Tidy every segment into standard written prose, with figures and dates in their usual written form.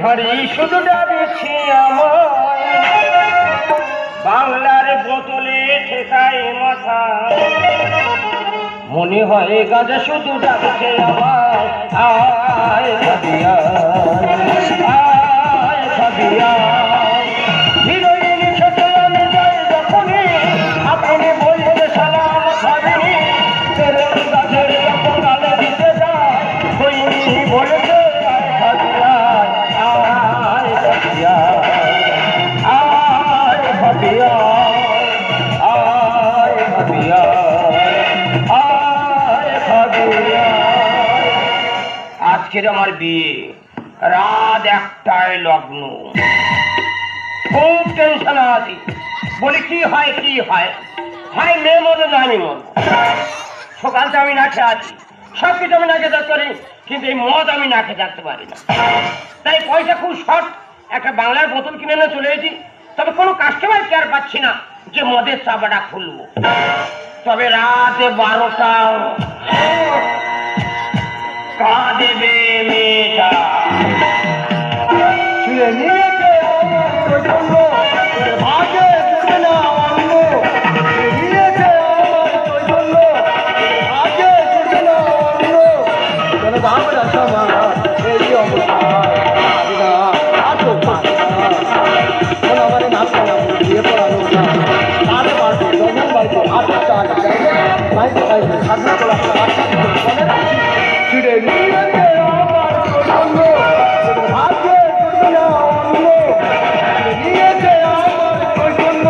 হারি শুধু ডাকছে আমায়, বাংলার বোতলে ঠেকায় মাথা, মনে হয় গাজা শুধু ডাকছে আমায়। আয় সাদিয়া, আয় সাদিয়া, হিরোইন সাথে আমি যাই যখনই, আপনি বলতে সালাম খাবেনি, তেরোর গাছের যখন গালে দিতে যায়, হইনি বলেছে আয় সাদিয়া, আয় সাদিয়া, আয় সাদিয়া, আয় সাদিয়া, আয় সাদিয়া। আজকের আমার বিয়ে, রাত 1টায় লগ্ন, খুব টেনশন আছি। বলি কি হয় কি হয়, হয় মেয়ে মতো না আমি মতো। সকালটা আমি না খেয়ে আছি, সব কিছু আমি না খেয়ে থাকতে পারি, কিন্তু এই মদ আমি না খেয়ে থাকতে পারি না। তাই পয়সা খুব শর্ট, একটা বাংলার বোতল কিনে নিয়ে চলে এসেছি। তবে কোনো কাস্টমার কেয়ার পাচ্ছি না যে মদের চাপাটা খুলবো। তবে রাতে 12টা কাঁদেবে মেয়েটা, ছুঁয়ে নিয়েছে আমার প্রচন্ড, ভাগে ছুটে না অন্য, নিয়েছে আমার প্রচন্ড, ভাগে ছুটে না অন্য, কেন দাম রাখা এই অবস্থা আমার নাচ করা বিয়ে পড়ানো না, আরে বাড়বে জমন বাড়বে, 8 টাকা বাইরে বাইরে সাধনা করা ছিড়ে নিয়েছে আমার প্রচন্ড, ভাগে ছুটে না অন্য, নিয়েছে আমার প্রচন্ড,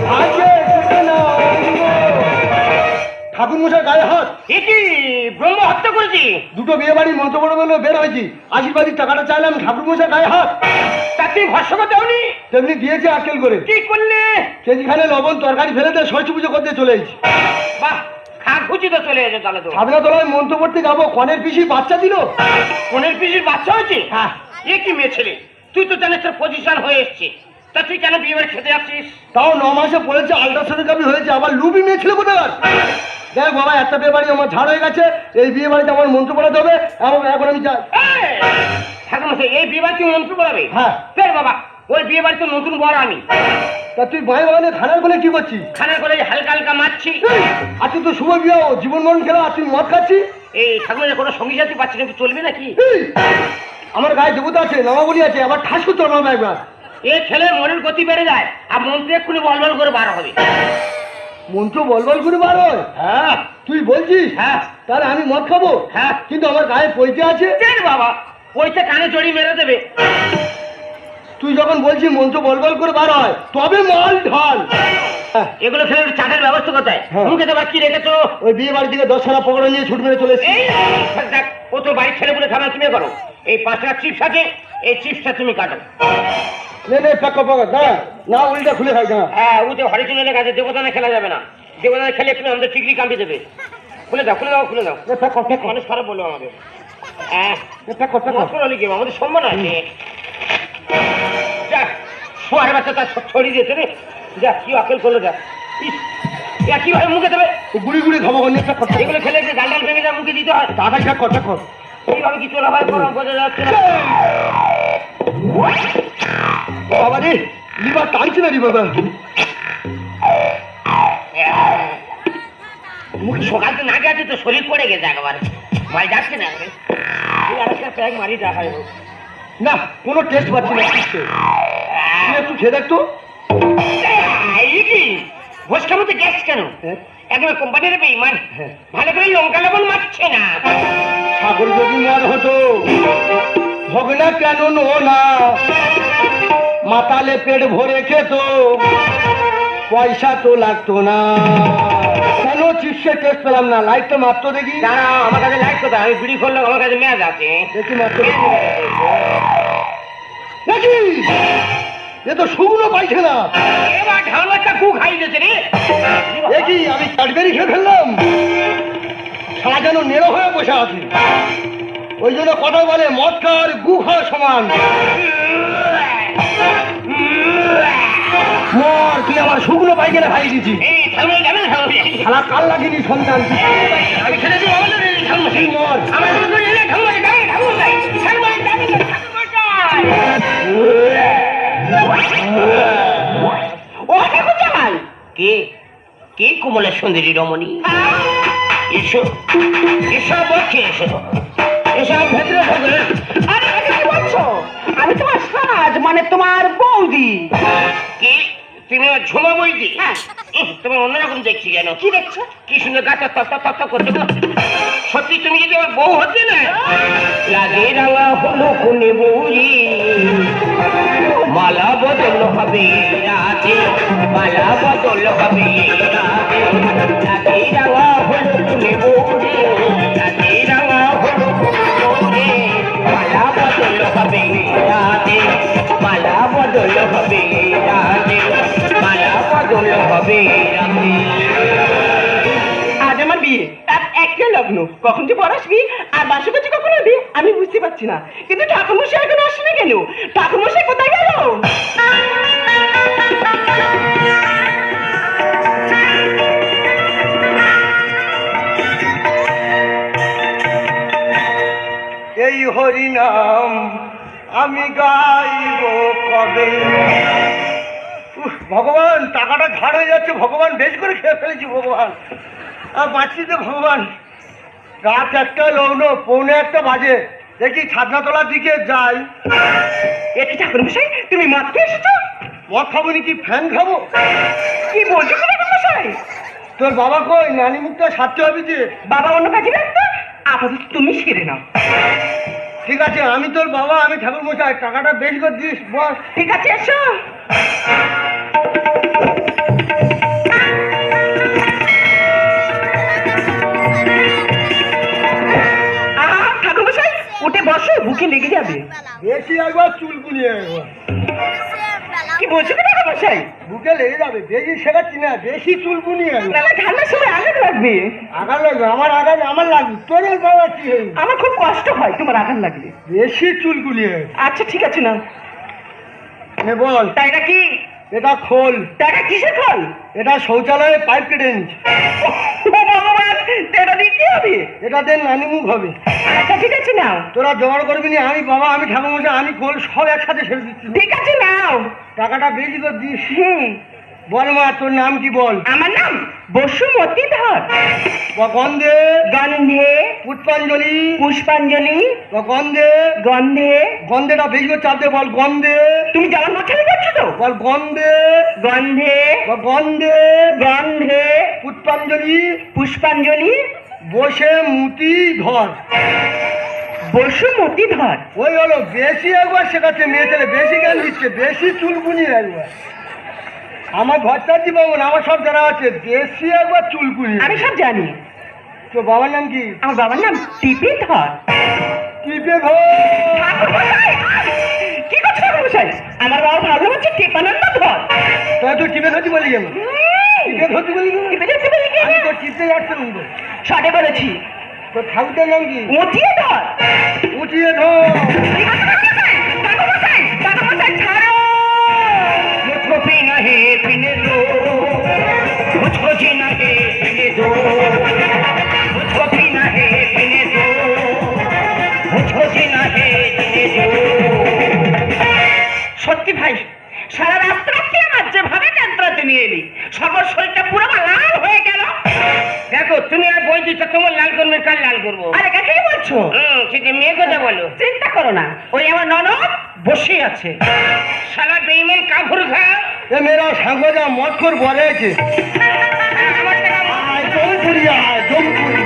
ভাগে ছুটে না অন্য। ঠাকুর মশাই গায়ে হাত, এটি ব্রহ্ম হত্যা করেছি। দুটো বিয়ে বাড়ি মন্ত্র পড়ে বলে বের হয়েছি, আশীর্বাদী টাকাটা চাইলাম, ঠাকুর মশাই গায়ে হাত। তা তুমি ভস্য করতে হনি? তেমনি দিয়েছে আকেল করে। কি করলে? সেখানে লবণ তরকারি ফেলে দিয়ে ষষ্ঠী পুজো করতে চলে এসেছি। বাহ, খা খুঁজি তো চলে এসে তাহলে। তো সাধনা তলায় মন্ত্র পড়তে যাবো, কনের পিসির বাচ্চা দিল। কনের পিসির বাচ্চা হয়েছে? হ্যাঁ। এ কি মেয়ে ছেলে, তুই তো জানিস তোর পজিশন হয়ে এসছে, তা তুই কেন বিয়ে বাড়ি খেতে যাচ্ছিস? তাও 9 মাসে পড়েছে, আল্ট্রাসোনোগ্রাফি হয়েছে, আবার লুবি মেয়ে ছেলে কোথায়? দেখ বাবা, একটা বিয়ে বাড়ি আমার ঝাড় হয়ে গেছে, এই বিয়ে বাড়িতে আমার মন্ত্র পড়াতে হবে, এবং এখন আমি যাই। ঠাকুর মশাই, এই বিয়ে বাড়িতে মন্ত্র পড়াবে? হ্যাঁ। ফের বাবা, ওই বিয়ে বাড়িতে নতুন বর আমি। তা তুই ভাই বাগানে খানার কোলে কি করছিস? খানার কোলে হালকা হালকা মারছি। আর তুই তো শুভ বিয়ে, জীবন মরণ খেলা, আর তুই মদ খাচ্ছি। এই ঠাকুর কোনো সঙ্গী সাথী পাচ্ছি না, চলবে নাকি? আমার গায়ে দেবতা আছে, নামাবলি আছে, আবার ঠাস করতে হবে একবার। এ খেলে মনের গতি বেড়ে যায়, আর মন্ত্র এক্ষুনি বলবল করে বার হবে। মন্ত্র বলবল করে বার হয়? হ্যাঁ। তুই বলছিস? হ্যাঁ। তাহলে আমি মদ খাবো? হ্যাঁ। কিন্তু আমার গায়ে পয়সা আছে। বাবা, পয়সা কানে জড়ি মেরে দেবে। তুই যখন বলছিস মন্ত্র বলবল করে বার হয়, তবে মাল ঢাল। এগুলো খেলে চাটের ব্যবস্থা কোথায়? মুখে তো কি রেখেছো? ওই বিয়ে বাড়ি থেকে 10 পকড়া নিয়ে ছুট মেরে চলে এসেছি। দেখ, ও তো বাড়ির ছেলে বলে খাবার তুমি করো। এই 5 টাকা চিপস আছে, এই চিপসটা তুমি কাটো। না উল্টা খুলে খাই না। হ্যাঁ, ও যে হরিচন্দ্রের কাছে দেবতানে খেলা যাবে না, দেবতানে খেলে একটু আমাদের টিকলি কামড়ে দেবে। খুলে দাও খুলে দাও খুলে দাও। মানুষ খারাপ বললো আমাদের। হ্যাঁ, আমাদের সম্মান আছে। যাক, শোয়ার বাচ্চা তার ছড়িয়ে দিয়েছে রে। যা, কি আকেল করলো, যা কিভাবে মুখে দেবে? গুড়ি গুড়ি খাবো, এগুলো খেলে যে ডাল ডাল ভেঙে যায়, মুখে দিতে হয়। দাদা খেয়ে কথা কর, এইভাবে কি চলা হয় বোঝা যাচ্ছে না। বাবা রে, লিভার টানছে না রে বাবা। মুখে সকাল তো না গেছে, তো শরীর পড়ে গেছে একবার, ভাই যাচ্ছে না। আরেকটা প্যাক মারি দেখা না, কোনো টেস্ট পাচ্ছি না। একটু খেয়ে দেখতো। ভোজকার মধ্যে গ্যাস কেন? একবার কোম্পানির বেইমান, ভালো করে লঙ্কা লবণ মারছে না। সাগর যদি মদ হতো, হবে না কেন না, মাতালে পেট ভরে খেত, পয়সা তো লাগতো না। কেন চিপসের টেস্ট পেলাম না? লাইটটা মাত্র দেখি। দাঁড়া, আমার কাছে লাইট কোথায়? আমি বিড়ি করলে আমার কাছে মেয়াজ আছে, দেখি মাত্র। দেখি এ তো শুকনো পাইছে না। এবার ঢালটা কু খাই দিয়েছে রে। দেখি আমি ক্যাডবেরি খেয়ে ফেললাম, সারা যেন নেড়ো হয়ে বসে আছি। ওই জন্য কথা বলে মদ খাওয়ার গু খাওয়া সমান। মর, তুই আমার শুকনো পাইখানা খাই দিয়েছি। শালা কাল লাগেনি সন্তান। মর। কমলে সুন্দরী রমণী, এসো এসো বক্ষে এসো, এসব ভেতরে ঢোকে। আরে এটা কি বলছো? আমি তোমার সাজ মানে তোমার বৌদি। কি তুমি আমার ঝুমা বইদি? হ্যাঁ। তুমি অন্যরকম দেখছি কেন? কি দেখছো? কি সুন্দর গাছের তত্ত্ব তত্ত্ব করছো গো। সত্যি তুমি যদি আমার বউ হতে না, লাগে রাঙা হলো কোনে বউরি, মালা বদল হবে রাতে, মালা বদল হবে রাতে, লাগে রাঙা হলো কোনে বউরি, লাগে রাঙা হলো কোনে বউরি, মালা বদল হবে রাতে, মালা বদল হবে রাতে, মালা বদল হবে রাতে। আজ আমার বিয়ে, তার একটা লগ্ন, কখন যে পর আসবি আর বাসর কাছে কখন আসবি আমি বুঝতে পারছি না। কিন্তু ঠাকুরমশাই এখন আসে না কেন? ঠাকুরমশাই কোথায় গেল? এই হরিনাম আমি গাইব কবে? ভগবান, টাকাটা ঝাড় হয়ে যাচ্ছে ভগবান, বেশ করে খেয়ে ফেলেছি ভগবান, আর বাঁচছি তো ভগবান। রাত 1টা লগ্ন, 1:45 বাজে, দেখি ছাদনাতলার দিকে যাই। এটি ঠাকুরমশাই, তুমি মদ খেয়ে এসেছো? মদ খাবো নি, কি ফ্যান খাবো? কি বলছো কি ঠাকুরমশাই? তোর বাবা কই? নানি মুখটা সারতে হবে যে। বাবা অন্য কাজে ব্যস্ত, আপাতত তুমি সেরে নাও। ঠিক আছে, আমি তোর বাবা, আমি ঠাকুর মশাই, টাকাটা বেশ করে দিস বস। ঠিক আছে, এসো। ঠাকুরমশাই উঠে বসো, বুকে লেগে যাবে। বেশি একবার চুল কুনিয়ে একবার। কি বলছো কি ঠাকুরমশাই? বুকে লেগে যাবে, বেশি শেখাচ্ছি না, বেশি চুল কুনিয়ে না না, ঠান্ডার সময় আঘাত লাগবে। আগার লাগবে, আমার আগার আমার লাগবে, তোর বাবা কি হয়ে? আমার খুব কষ্ট হয় তোমার আঘাত লাগলে। বেশি চুল কুনিয়ে। আচ্ছা ঠিক আছে না। নে বল। তাই এটা কি? এটা খোল। টাকা কিসের ফল? এটা শৌচালয়ে পাইপ কেটে নিচ্ছে। ও ভগবান, এটা দিয়ে কি হবে? এটা দেন নানি মুখ হবে। আচ্ছা ঠিক আছে নাও। তোরা জোগাড় করবি না, আমি বাবা, আমি ঠাকুর মশাই, আমি খোল সব একসাথে ছেড়ে দিচ্ছি। ঠিক আছে নাও। টাকাটা বেশি করে দিস। হুম। বল মা, তোর নাম কি বল? আমার নাম বসুমতী ধর। গন্ধে গন্ধে পুষ্পাঞ্জলি, পুষ্পাঞ্জলি, গন্ধে গন্ধে। গন্ধেটা বেশি করে চাপ দে, বল গন্ধে। তুমি যেমন মোছালি করছো তো? বল গন্ধে গন্ধে গন্ধে গন্ধে পুষ্পাঞ্জলি, পুষ্পাঞ্জলি, বসে মুতি ধর। বসুমতী ধর। ওই হলো, বেশি একবার শেখাচ্ছে মেয়ে ছেলে, বেশি জ্ঞান দিচ্ছে, বেশি চুলকুনি একবার। আমার ঘরটা দিব না, আমার সব জানা আছে, বেশি একবার চুলকুনি। আমি সব জানি। তো বাবার নাম কি? আমার বাবার নাম টিপি ধর। টিপে ধর। ঠাকুরমশাই! কি করছো ঠাকুরমশাই? আমার বাবা ভালো হচ্ছে টিপানন্দ ধর। তাই তুই টিপে ধরছি বলি কেন? টিপে ধরছি বলি কেন? টিপে ধরতে বলি কি? আমি তো টিপতে যাচ্ছি না তো। সরে বলেছি। তো ঠাকুরটার নাম কি? উঠিয়ে ধর। উঠিয়ে ধর। ঠিক আছে ঠাকুরমশাই, ঠাকুরমশাই, ঠাকুরমশাই ছাড়ো। मुझको पीना है पीने दो, मुझको जीना है जीने दो, मुझको पीना है पीने दो, मुझको जीना है जीने दो। সত্যি ভাই, সারা রাস্তাতে আমার যেভাবে যাত্রা তুমি এলি, সকল শরীরটা পুরো আমার লাল হয়ে গেল। দেখো তুমি আর বই দিচ্ছ, তোমার লাল করবে, কার লাল করবো? আরে কাকেই বলছো? সেটা মেয়ে কথা বলো। চিন্তা করো না, ওই আমার ননদ বসে আছে। শালা বেইমান কাফুর খা। এ মেয়েরা সাংবাদিক মত কর বলে আছে। আমার টাকা আয় জমপুরি, আয় জমপুরি।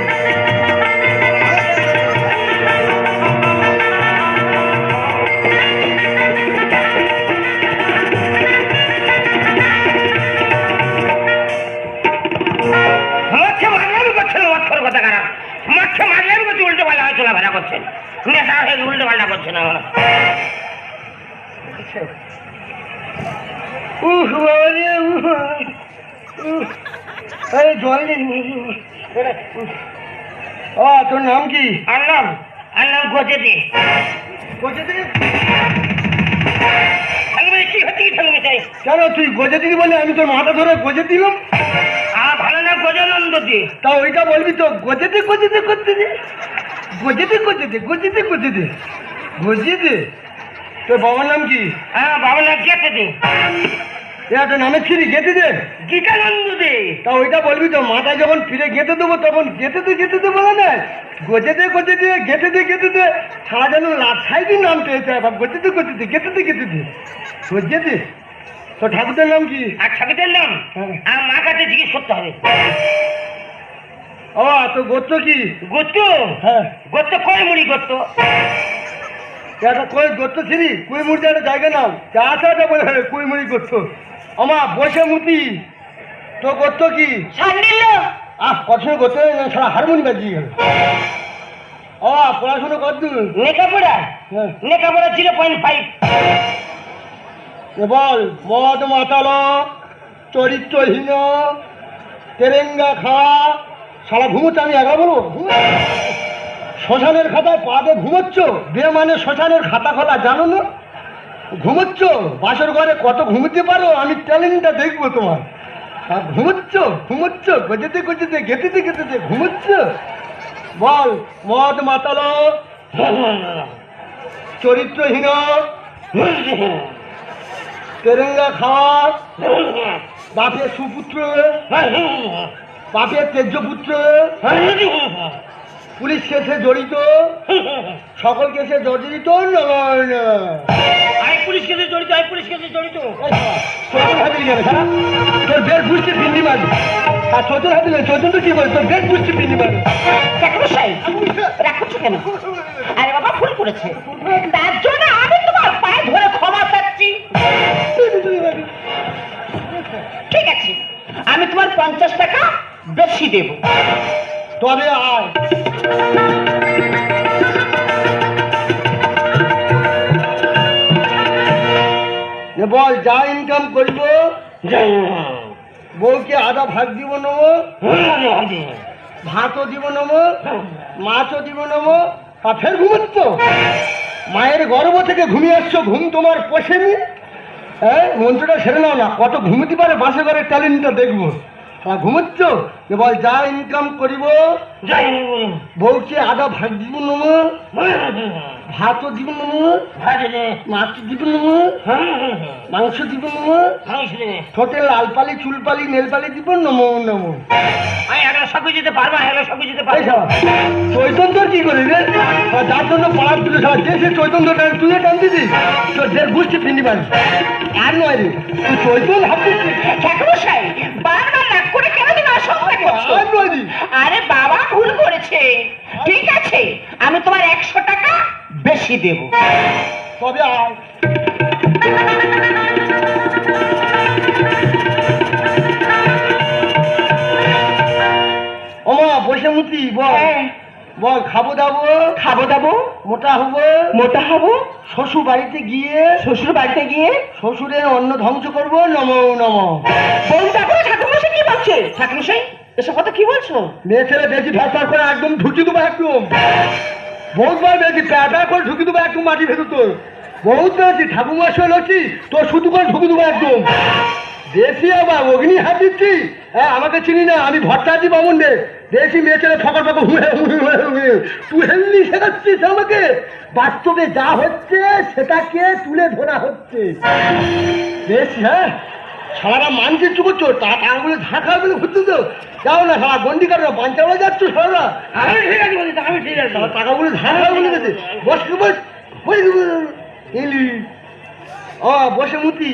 মাঠে মারলাম করছেন, মৎসর কথা খারাপ। মাঠে মারলাম করছে, উল্টো পাল্টা চলাফেরা করছেন, নেশা হয়ে উল্টো পাল্টা করছেন। আমরা উহ বাবা রে, এই জল দিন। ও তোর নাম কি? আনলাম গজে দে। গজে দিদি? কি হচ্ছে কি ঠাকুর চাই? কেন তুই গজে দিদি বলে আমি তোর মাথা ধরে গজে দিলাম? ভালো না গজানন্দ দে। তা ওইটা বলবি তো, গজেতে গজেতে করতে দে, গজেতে গজেতে গজেতে গজেতে গজে দে। তোর বাবার নাম কি? বাবা না গেছে দে। একটা নামের ছিরি গেঁথে দে। গীতানন্দ দে। তা ওইটা বলবি তো, মাথায় যখন ফিরে গেঁথে দেবো তখন গেঁথে দে বলে না, গেঁথে দে গেঁথে দে সারা যেন লাঠাইটির নাম পেয়েছে, আবার গেঁথে দে গেঁথে দে বুঝিয়ে দে। তো ঠাকুরদের নাম কি? আর ঠাকুরের নাম হ্যাঁ। আমার মা কাছে জিজ্ঞেস করতে হবে। ও তো গোত্র কি? গোত্র? হ্যাঁ, গোত্র কয়মুড়ি গোত্র। একটা কই গোত্র ছিরি কুইমুড়ি একটা জায়গা নাম যা আছে ওটা বলে কুইমুড়ি গোত্র। আমা বসে মুতি, তো গোত্র কি? সান্ডিল্য। কত গোত্র সারা হারমোনি বাজিয়ে গেল। ও পড়াশুনো করতু? লেখাপড়া? হ্যাঁ। লেখাপড়া 0.5। বল মদ মাতালো, চরিত্রহীন, তেরেঙ্গা খাওয়া, সারা ঘুমোচ্ছে। আমি একা বলবো শ্মশানের খাতায় পা দিয়ে ঘুমোচ্ছ? বিয়ে মানে শ্মশানের খাতা খোলা, জানো না? ঘুমোচ্ছ বাসর ঘরে, কত ঘুমোতে পারো আমি ট্যালেন্টটা দেখবো তোমার। আর ঘুমোচ্ছ গজেতে গেঁথেতে ঘুমোচ্ছ। বল মদ মাতালো, চরিত্রহীন, তেরেঙ্গা খাওয়া, বাপের সুপুত্র, বাপের তেজ্যপুত্র, পুলিশ কেসে জড়িত, সকল কেসে জর্জরিত নয়। আমি পুলিশ কেসে জড়িত, আমি পুলিশ কেসে জড়িত। তোর বেশ বুঝতে পিন্ডি মারি। আর চোদ্দ হাতে চোদ্দ কি বল, তোর বেশ বুঝতে পিন্ডি মারি। ঠাকুরমশাই রাখছো কেন? আরে বাবা ভুল করেছে, তার জন্য আমি তোমার পায়ে ধরে ক্ষমা চাচ্ছি। ঠিক আছে, আমি তোমার 50 টাকা বেশি দেব। তবে আয়। বল যা ইনকাম করবো বউকে আধা ভাগ দিব নেবো, ভাতও দিব নেবো, মাছও দিব নেবো। তা ফের ঘুমোচ্ছ? মায়ের গর্ভ থেকে ঘুমিয়ে আসছো, ঘুম তোমার পোষেনি? হ্যাঁ, মন্ত্রটা সেরে নাও না, কত ঘুমোতে পারে বাসে ঘরের ট্যালেন্টটা দেখবো। ঘুমোচ্ছ? বল যা ইনকাম করিব বউকে আধা ভাগ দিব নেবো, ভাতও দিব নেবো, মাছ দিব নেবো, মাংস দিব নেবো, ঠোঁটে লালপালি চুলপালি নেলপালি দিব নমো নমো। সবই যেতে পারবো, সবই যেতে পারবো। চৈতন্য কি করি রে? যার জন্য পড়ার তুলে সবাই দেশে চৈতন্যটা তুই টান দিদি, তোর দেড় বুঝতে ফিন্দি পারি। আর নয় রে, তুই চৈতন্য ভাবছিস? ঠাকুরমশাই বারবার রাগ করে কেন তুমি অসম্মান করছো? আর নয় রে। আরে বাবা ভুল করেছে। ঠিক আছে, আমি তোমার 100 টাকা বেশি দেব। তবে আয়। ওমা বসে মুতি বল। বল খাবো দাবো, খাবো দাবো, মোটা হবো, মোটা হবো, শ্বশুর বাড়িতে গিয়ে শ্বশুর বাড়িতে গিয়ে শ্বশুরের অন্ন ধ্বংস করবো নমো নমো। বউ দেখো ঠাকুরমশাই কি বলছে। ঠাকুরমশাই এসব কথা কি বলছো? মেয়ে ছেলে বেশি ফ্যাসফাস করে একদম ঢুকি দেবো, একদম বহুতবার বেশি প্যাটা করে ঢুকি দেবো একদম মাটি ভেতর। তোর বহুত বেশি ঠাকুমা শোল হচ্ছি, তোর শুধু করে ঢুকি দেবো একদম দেশি। আবার অগ্নি হাত দিচ্ছি। হ্যাঁ, আমাকে চিনি না, আমি ভট্টাচার্য বামুন রে। দেশি মেয়ে ছেলে ফকর ফকর তুই হেললি শেখাচ্ছিস আমাকে। বাস্তবে যা হচ্ছে সেটাকে তুলে ধরা হচ্ছে বেশ। হ্যাঁ, সারা মানছে চুপ করছো, টাকাগুলো ঝাঁকা বলে ঘুরছো তো। যাও না সারা গন্ডি কাটো, পাঞ্চাওয়া যাচ্ছ সারা। আমি ঠিক আছে বলি, আমি ঠিক আছে। টাকাগুলো ঝাঁকা বলে গেছে। বস বস এলি বসে মুতি।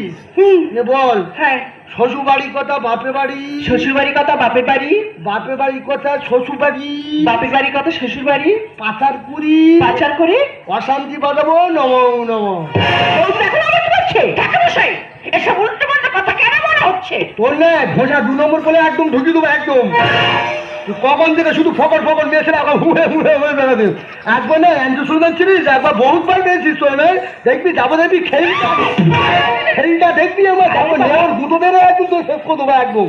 বল হ্যাঁ, শ্বশুর বাড়ির কথা বাপে বাড়ি, শ্বশুর বাড়ির কথা বাপের বাড়ি, বাপে বাড়ির কথা শ্বশুর বাড়ি, বাপের বাড়ির কথা শ্বশুর বাড়ি, পাচার পুরি পাচার করে অশান্তি বাজাবো নমো নমো। বউ দেখো আমার কি বলছে। ঠাকুরমশাই এসব উল্টো পাল্টা কথা কেন মনে হচ্ছে? তোর না ঘোষা 2 নম্বর বলে একদম ঢুকি দেবো একদম। তুই কখন থেকে শুধু ফকর ফকর মেয়েছেন, আবার হুড়ে হুড়ে হয়ে বেড়াতে। একবার না এনজু সুলতান ছিলিস, একবার বহুতবার পেয়েছিস তোর না। দেখবি যাবো, দেখবি খেলটা দেখবি, আমার যাবো নেওয়ার দুটো বেড়ে একদম তোর শেষ করে দেবো একদম।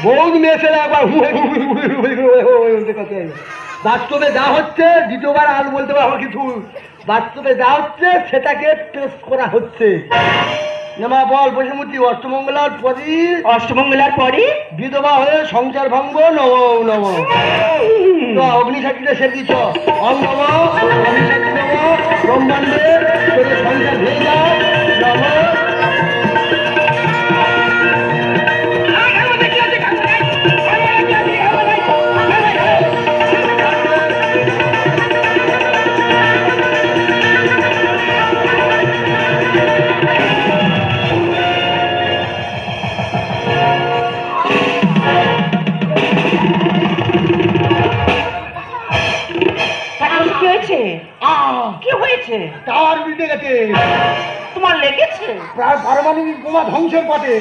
বহুত মেয়েছেন একবার হুড়ে হুড়ে হুড়ে হুড়ে। বাস্তবে যা হচ্ছে, দ্বিতীয়বার আর বলতে পারবো কিছু। বাস্তবে যা হচ্ছে সেটাকে টেস্ট করা হচ্ছে। নেমা বল বসে মুতি অষ্টমঙ্গলার পরই, অষ্টমঙ্গলার পরে বিধবা হয়ে সংসার ভঙ্গ নম নম। তো অগ্নিসাক্ষীটা সে দিচ্ছ অম নম, অগ্নিসাক্ষী নম, ব্রহ্মাণ্ডে তোদের সংসার ভেঙে যা নম। তোমার লেগেছে? প্রায় পারমাণবিক বোমা ধ্বংসের পথে।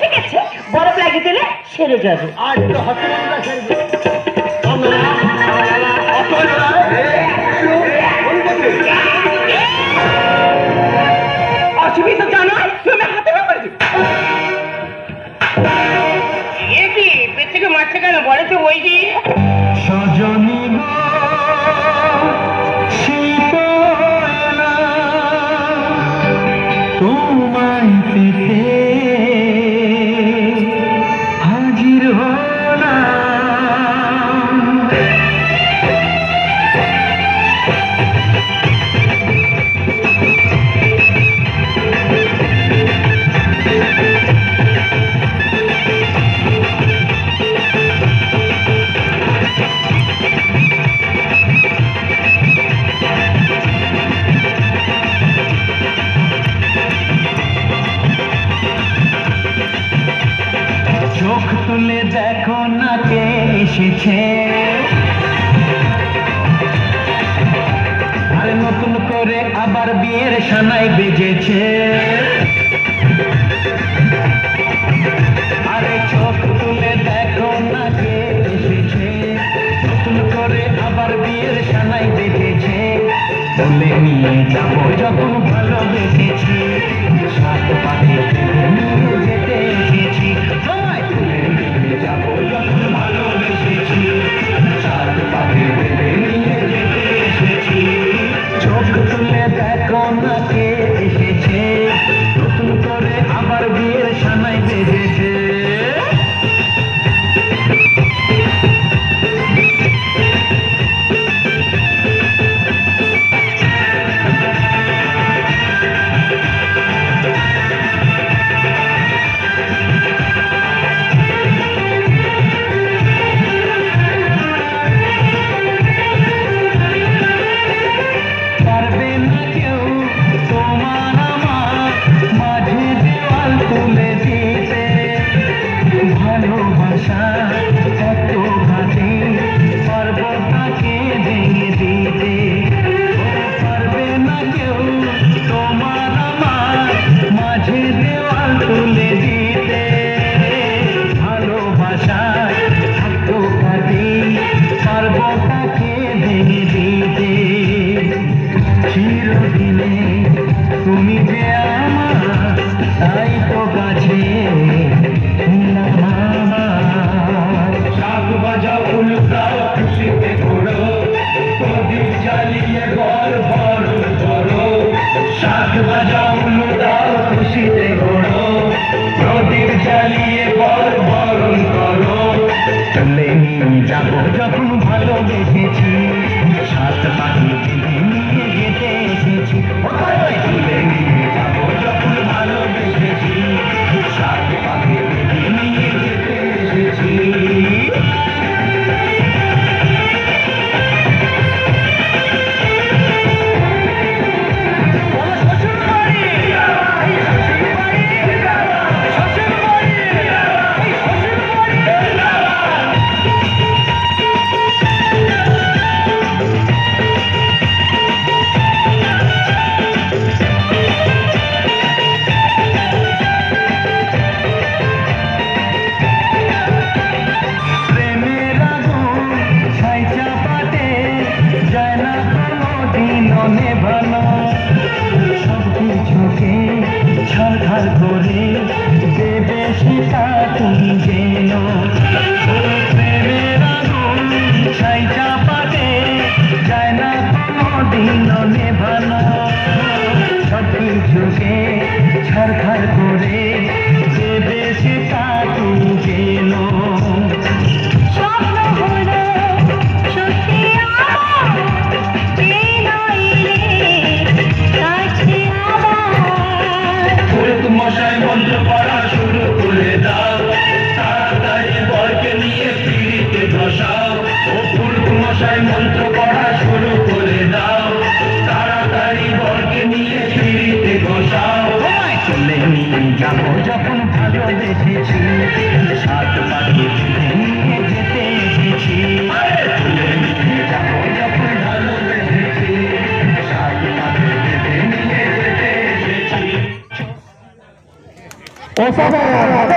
ঠিক আছে, বরফ লাগিয়ে দিলে সেরে যাবে। আজ তো হসপিটালটা সেরবে। অসুবিধা জানো তুমি হাতে ব্যাপারে এটি পেটে মারছে কেন বলে তো ওই যে সজনী তোমায় পেতে হাজির হলাম। চোখ তুলে দেখো না কে এসেছে, আর নতুন করে আবার বিয়ের সানাই বেজেছে। আরে চোখ তুলে দেখো না কে এসেছে, নতুন করে আবার বিয়ের সানাই বেজেছে। বলে নিয়ে যাবো যখন ভালোবেসেছি, সাত পাখি নিয়ে যেতে এসেছি। তোমায় তুলে নিয়ে যাবো যখন ভালোবেসেছি, সাত পাখি নিয়ে যেতে এসেছি। চোখ তুলে দেখো না কে এসেছে, নতুন করে আবার বিয়ের সানাই বেজেছে। পারবে না কেউ তোমার আমার মাঝে দেওয়াল তুলে দিতে, ভালোবাসা কত ঘাটে পারবো তাকে ভেঙে দিতে। পারবে না কেউ তোমার আমার মাঝে দেওয়াল তুলে দিতে, ভালোবাসা কত ঘাটে পারবো তাকে ভেঙে দিতে। চিরদিনে তুমি যে আমার, তাই তো কাছে শাক বাজা উল্টাও খুশিতে ঘোরো, প্রদীপ জ্বালিয়ে ঘর বরণ করো। শাক বাজা উল্টাও খুশিতে ঘোরো, প্রদীপ জ্বালিয়ে ঘর বরণ করো। চলে নিয়ে যাবো যখন ভালোবেসেছি, সাত পাখি নিয়ে যেতে এসেছি। তুলে নিয়ে যাবো যখন ভালোবেসেছি, সাত পাখি নিয়ে যেতে এসেছি। প্রেমের আগুন ছাই চাপাতে যায় না কোনোদিনও নেভানো, সব কিছুকে ছারখার করে দেবে সেটা তুমি যেন। প্রেমের আগুন ছাই চাপাতে যায় না কোনোদিনও নেভানো, সব কিছুকে ছারখার করে দেবে সেটা তুমি যেন। স্বপ্ন হলো সত্যি আমার, যে নইলে কাছে আবার। পুরুত মশাই মন্ত্র পড়া শুরু করে দাও, তাড়াতাড়ি বরকে নিয়ে পিড়িতে বসাও। ও পুরুত মশাই মন্ত্র পড়া শুরু করে দাও, তাড়াতাড়ি বরকে নিয়ে পিড়িতে বসাও। চলে নিয়ে যাবো যখন ভালোবেসেছি, সাত পাখি নিয়ে যেতে এসেছি। চলে নিয়ে যাবো যখন ভালোবেসেছি, সাত পাখি নিয়ে অসাধারণ